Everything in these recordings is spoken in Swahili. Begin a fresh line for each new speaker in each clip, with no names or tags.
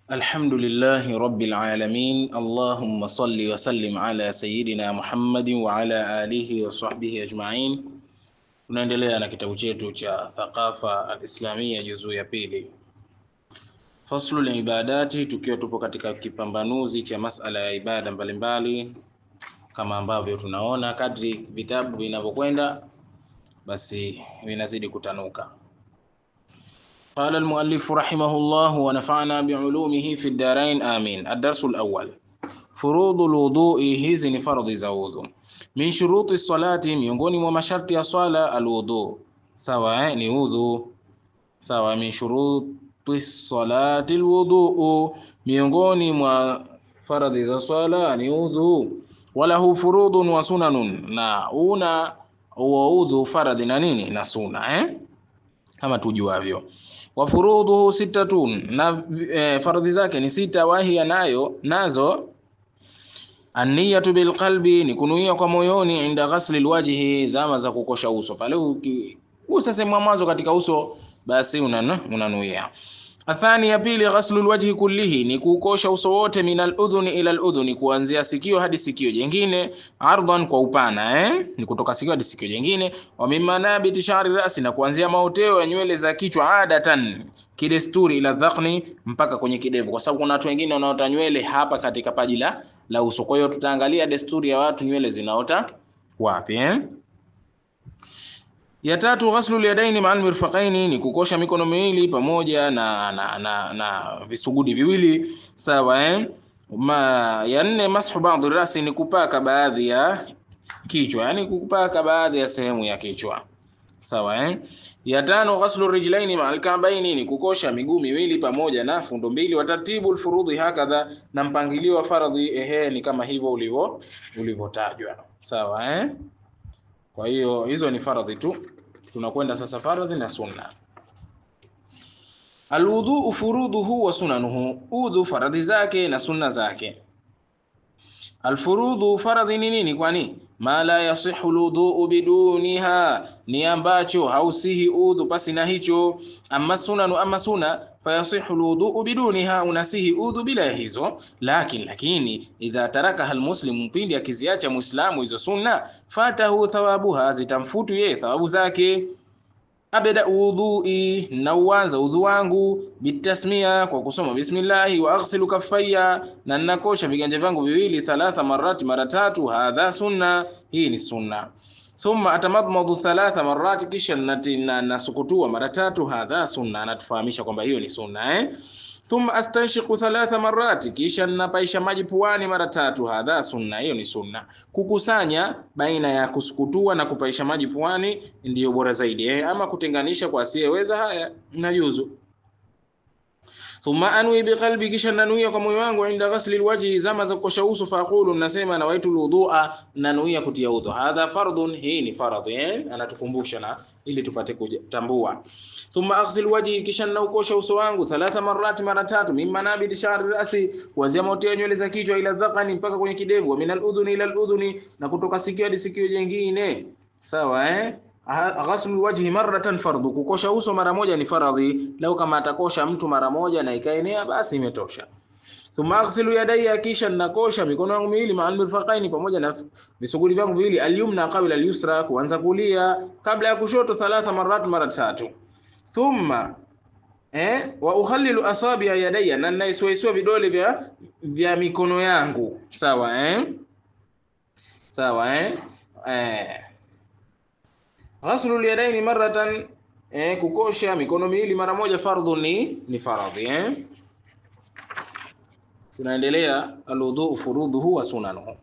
الحمد لله رب العالمين اللهم صل وسلم على سيدنا Muhammad wa ala alihi wa sahbihi ajma'in. Tunaendelea na kitabu chetu cha Thaqafa al-Islamia juzuu ya pili, faslu al-ibadati, tukiwa tupo katika kipambanuzi cha masala ya ibada mbalimbali. Kama ambavyo tunaona kadri vitabu vinavyokwenda basi vinazidi kutanuka. قال المؤلف رحمه الله ونفعنا بعلومه في الدارين آمين. الدرس الأول فروض الوضوء. hizi ni faradhi za wudu. Min shuruti salati, miongoni mwa masharti ya swala alwudu. Sawa, ni wudu. Sawa, min shuruti salati alwudu, miongoni mwa faradhi za swala ni wudu. Walahu furudun wa sunanun, na una wudu faradhi na nini na sunna kama tujuavyo. Wa furuduhu sittatun, na faradhi zake ni sita. Wahia nazo an-niyatu bil qalbi, ni kunuia kwa moyoni. Inda ghasli alwajhi, zama za kukosha uso. Pale ukigusa sehemu mwanzo katika uso basi unanuia. Athani, ya pili, ghaslu alwajhi kullihi, ni kukosha uso wote. Min al-udhuni ila al-udhuni, kuanzia sikio hadi sikio jingine. Ardan, kwa upana ni kutoka sikio hadi sikio jingine. Wa mimma nabiti sha'ri rasi, na kuanzia maoteo ya nywele za kichwa. Adatan, kidesturi, ila dhaqni, mpaka kwenye kidevu, kwa sababu kuna watu wengine wanaota nywele hapa katika paji la uso. Kwa hiyo tutaangalia desturi ya watu, nywele zinaota wapi Ya tatu, ghaslu yadaini ma'al mirfaqaini, ni kukosha mikono miwili pamoja na visugudi viwili. Sawa ya nne, mashu ba'd rasi, ni kupaka baadhi ya kichwa, yani kupaka baadhi ya sehemu ya kichwa. Sawa ya tano, ghaslu rijlaini ma'al ka'baini, ni kukosha miguu miwili pamoja na fundo mbili. Wa tartibu alfurudhi hakadha, na mpangilio wa faradhi ni kama hivyo ulivyotajwa. Sawa Kwa hiyo hizo ni faradhi tu. Tunakwenda sasa faradhi na sunna. Alwudu furuduhu wa sunanuhu, udhu faradhi zake na sunna zake. Alfurudu, faradhi ni nini? Kwani ma la yasihu alwudu biduniha, ni ambacho hausihi udhu pasi na hicho. Amma sunanu, amma sunna, fayasihu alwudu biduniha, unasihi udhu bila hizo. Lakini idha taraka almuslimu, pindi akiziacha muislamu hizo sunna, fatahu thawabuha, zitamfutu yeye thawabu zake. Abda wudhui, na uanza udhu wangu, bitasmia, kwa kusoma bismillah. Wa aghsilu kaffaya, na nakosha viganja vyangu viwili. 3 marati, mara tatu. Hadha sunna, hii ni sunna. Thumma atamadmadu 3 marati, kisha nasukutua mara tatu. Hadha sunna, anatufahamisha kwamba hiyo ni sunna Thumma astanshiqu 3 marati, kisha napaisha maji puani mara tatu. Hadha sunna, hiyo ni sunna. Kukusanya baina ya kusukutua na kupaisha maji puani ndiyo bora zaidi ama kutenganisha kwa asiyeweza, haya inajuzu. Thumma anwi biqalbi, kisha nanuia kwa moyo wangu. Inda ghasli alwajhi, zama za kukosha uso. Faqulu, nasema nawaitu alwudhu'a, nanuia kutia udhu. Hadha fardun, hii ni faradhi anatukumbusha na ili tupate kutambua. Thumma aghsil wajhi, kisha naukosha uso wangu. 3 marati, mara tatu. Mimma nabidi sha'ri rasi, kuanzia maoteo nywele za kichwa. Ila dhaqani, mpaka kwenye kidevu. Wa min al-udhuni ila al-udhuni, na kutoka sikio hadi sikio jingine. Sawa Ghaslu wajhi marratan fardhu, kukosha uso mara moja ni faradhi. Lau kama atakosha mtu mara moja na ikaenea basi imetosha. Thumma aghsilu yadayya, kisha nakosha mikono yangu miwili. Ma'al mirfaqaini, pamoja na visuguli vyangu viwili. Al-yumna qabla al-yusra, kuanza kulia kabla ya kushoto. 3 marati, mara tatu. Thumma wa ukhallilu asabi yadayya, na naiswaiswa vidole vya mikono yangu. Sawa Ghaslu yadaini marratan, kukosha mikono miwili mara moja. Fardhu ni faradhi Tunaendelea. Alwudu furuduhu wa sunanuhu.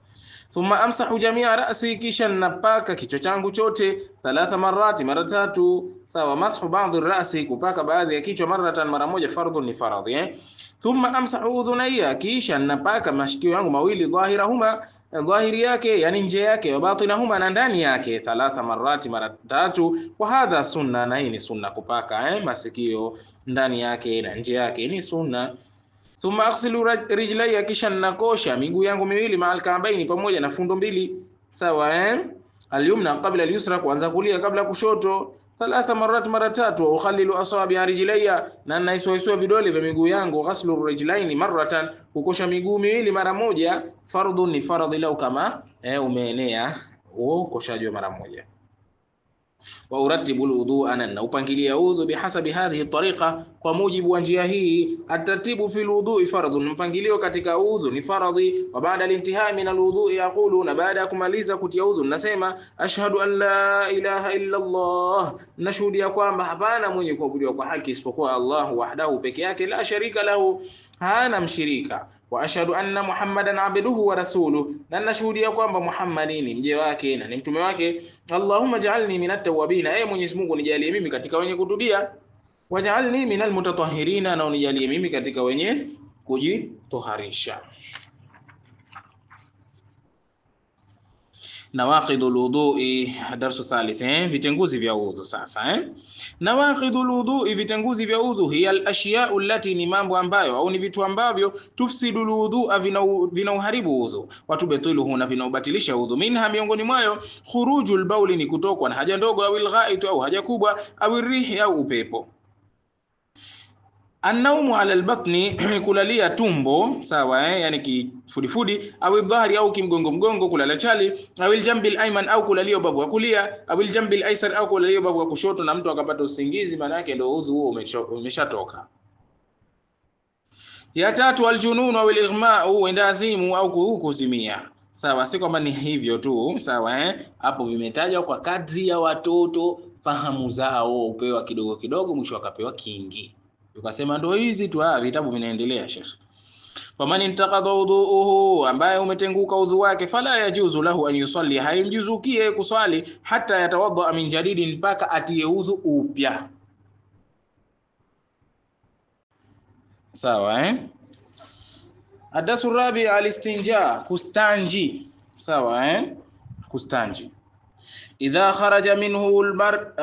Thumma amsahu jamia ra'si, kisha napaka kichwa changu chote. 3 marati, mara tatu. Sawa mashu ba'd ar-ra'si, kupaka baadhi ya kichwa. Marratan, mara moja. Fardhu ni faradhi Thumma amsahu udhunayya, kisha napaka mashikio yangu mawili. Dhahirahuma, dhahiri yake yani nje yake. Wa batinahuma, na ndani yake. 3 marati, mara tatu. Wa hadha sunna, na hii ni sunna kupaka masikio ndani yake na nje yake ni sunna. Thumma aghsilu rijlayya, kisha nakosha miguu yangu miwili. Ma'al ka'baini, pamoja na fundo mbili. Sawa Al-yumna qabla al-yusra, kuanza kulia kabla kushoto. thalatha marat, mara tatu. Ukhallilu asabi rijlayya, na naiswaiswa vidole vya miguu yangu. Ghaslu rijlaini marratan, kukosha miguu miwili mara moja. Fardhu, ni faradhi lau kama umeenea ukoshaji mara moja. Wa uratibu alwudu'a, na upangilia udhu bihasabi hadhihi tariqa, kwa mujibu wa njia hii. Atartibu fi alwudu'i fardhun, mpangilio katika udhu ni faradhi. Wa baada al-intihai min alwudu'i yaqulu, na baada ya kumaliza kutia udhu nasema ashhadu an la ilaha illa Allah, nashuhudia kwamba hapana mwenye kuabudiwa kwa haki isipokuwa Allah wahdahu, peke yake, la sharika lahu, hana mshirika. Wa ashhadu anna Muhammadan abduhu wa rasuluhu, na nashuhudia kwamba Muhammadi ni mje wake na ni mtume wake. Allahumma ja'alni minat tawwabina, Mwenyezi Mungu nijalie mimi katika wenye kutubia. Waj'alni minal mutatahhirina, na unijalie mimi katika wenye kujitoharisha. Nawaqidul wudu'i, darsu thalith, vitenguzi vya udhu. Sasa nawaqidul wudu'i, vitenguzi vya udhu, hiya al-ashya'u allati, ni mambo ambayo au ni vitu ambavyo tufsidul wudu'a, vinauharibu udhu, watubatiluhu, na vinaubatilisha udhu. Minha, miongoni mwayo, khurujul bauli, ni kutokwa na haja ndogo, au al-gha'it, au haja kubwa, au rihi, au upepo. Annaumu ala albatni, kulalia tumbo, sawa, yani kifudifudi, au dhahri, au kimgongo mgongo, kulala chali, au aljambi alayman, au kulalia ubavu wa kulia, au aljambi alaysar, au kulalia ubavu wa kushoto, na mtu akapata usingizi, maana yake ndio udhu huo umeshatoka. Ya tatu, aljunun au alighma, endazimu au kuzimia. Sawa, si kwamba ni hivyo tu, sawa, hapo vimetajwa kwa kadri ya watoto fahamu zao, upewa kidogo kidogo, mwisho akapewa kingi. Ukasema ndo hizi tu, vitabu vinaendelea Sheikh. Faman intaqada wudu'uhu, ambaye umetenguka udhu wake, fala yajuzu lahu an yusalli, haimjuzukie kuswali, hata yatawadda min jadidin, mpaka atie udhu upya. Sawa, Adasu rabi, alistinja, kustanji. Sawa, kustanji. Idha kharaja minhu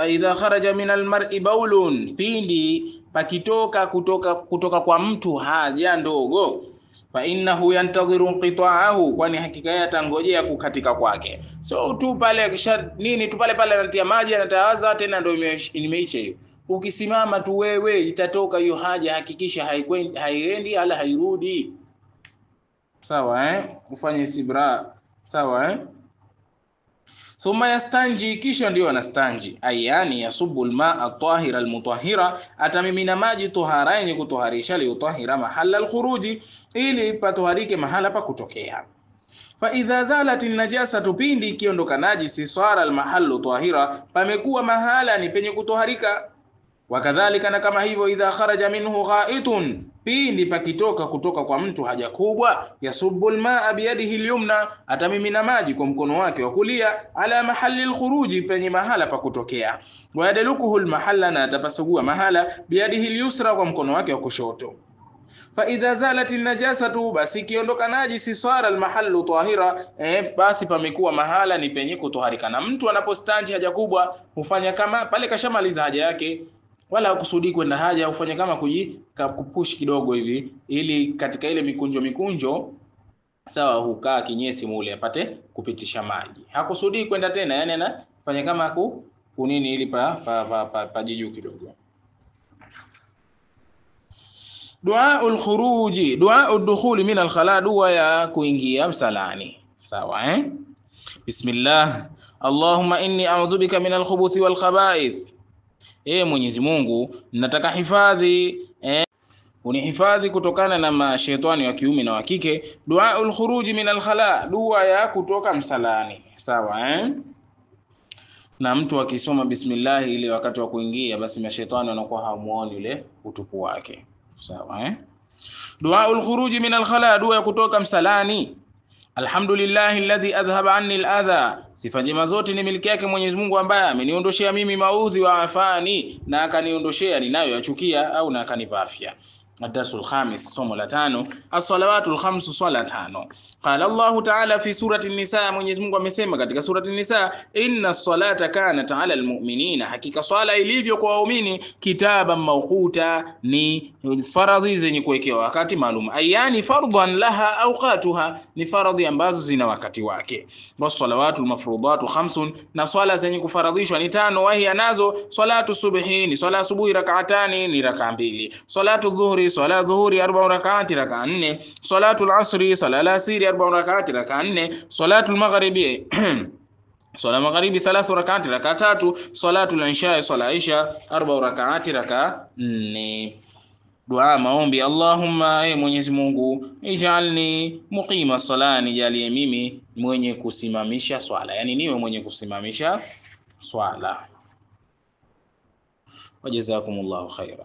idha kharaja min almar'i baulun, pindi pakitoka kutoka kwa mtu haja ndogo, fa innahu yantadhiru inqita'ahu, kwani hakika yeye atangojea kukatika kwake. So tu pale kisha nini tu pale anatia maji, anatawaza tena, ndio imeisha hiyo. Ukisimama tu wewe itatoka hiyo haja, hakikisha haiendi ala hairudi. Sawa, ufanye istibra. Sawa, Thumma yastanji, kisha ndio anastanji. Ayani yasubu almaa at-tahira al-mutahhira, atamimina maji tohara yenye kutoharisha, li utahira mahalla al-khuruji, ili patoharike mahala pa kutokea. Fa idha zalat an-najasatu, pindi ikiondoka najisi, sara al-mahallu tahira, pamekuwa mahala ni penye kutoharika. Wakadhalika, na kama hivyo, idha kharaja minhu gha'itun, pindi pakitoka kutoka kwa mtu haja kubwa, yasubbu almaa biyadihi alyumna, atamimina maji kwa mkono wake wa kulia, ala mahalli alkhuruji, penye mahala pa kutokea. Wa yadlukuhu almahalla, na atapasugua mahala, biyadihi alyusra, kwa mkono wake wa kushoto. Fa idha zalat an-najasatu, basi kiondoka najisi, sara al-mahallu tahira, basi pamekuwa mahala ni penye kutoharika. Na mtu anapostanji haja kubwa hufanya kama pale kashamaliza haja yake, wala kusudi kwenda haja, ufanye kama kupush kidogo hivi, ili katika ile mikunjo sawa, hukaa kinyesi mule apate kupitisha maji. Hakusudi kwenda tena, yani anafanya kama kunini, ili pa jiju kidogo. Duaul khuruji, duaud dukhuli min al-khala, dua ya kuingia msalani. Sawa, Bismillah. Allahumma inni a'udhu bika min al-khubuthi wal khaba'ith. Mwenyezi Mungu, nataka hifadhi, unihifadhi kutokana na mashaitani wa kiume na wa kike. Duaul khuruji min al-khala, dua ya kutoka msalani. Sawa, na mtu akisoma bismillah ile wakati wa kuingia, basi mashaitani wanakuwa hamuoni ile utupu wake. Sawa, Duaul khuruji min al-khala, dua ya kutoka msalani. Alhamdulillahi alladhi adhhaba anni al-adha, sifa njema zote ni miliki yake Mwenyezi Mungu ambaye ameniondoshea mimi maudhi, wa afani, na akaniondoshea ninayoyachukia, au na akanipa afya. الدرس الخامس somo la 5 as-salawatul khams swala 5. Qala Allah ta'ala fi surati an-nisa, Mwenyezi Mungu amesema katika surati an-nisa, inna salata kanat 'ala al-mu'minina, hakika swala ilivyo kwa waumini, kitaban mawquta, ni faradhi zenye kuwekewa wakati maalum. Ayani fardhan laha awqatuha, ni faradhi ambazo zina wakati wake. Was-salawatul mafrudatu khamsun, na swala zenye kufaradhishwa ni 5. Wahi nazo salatu subhi, ni swala subuhi rak'atani, ni rak'a 2. Salatu dhuhri, swala dhuhuri 4 rak'ati, rak'a 4. Salatu al-asri, swala al-asri 4 rak'ati, rak'a 4. Salatu al-maghribi swala magharibi 3 rak'ati, rak'a 3. Salatu al-isha, swala isha 4 rak'ati, rak'a 4. Dua maombi. Allahumma, Mwenyezi Mungu, ijalni muqima sala, nijalie mimi mwenye kusimamisha swala, yani niwe mwenye kusimamisha swala. Wajazakumullahu khaira.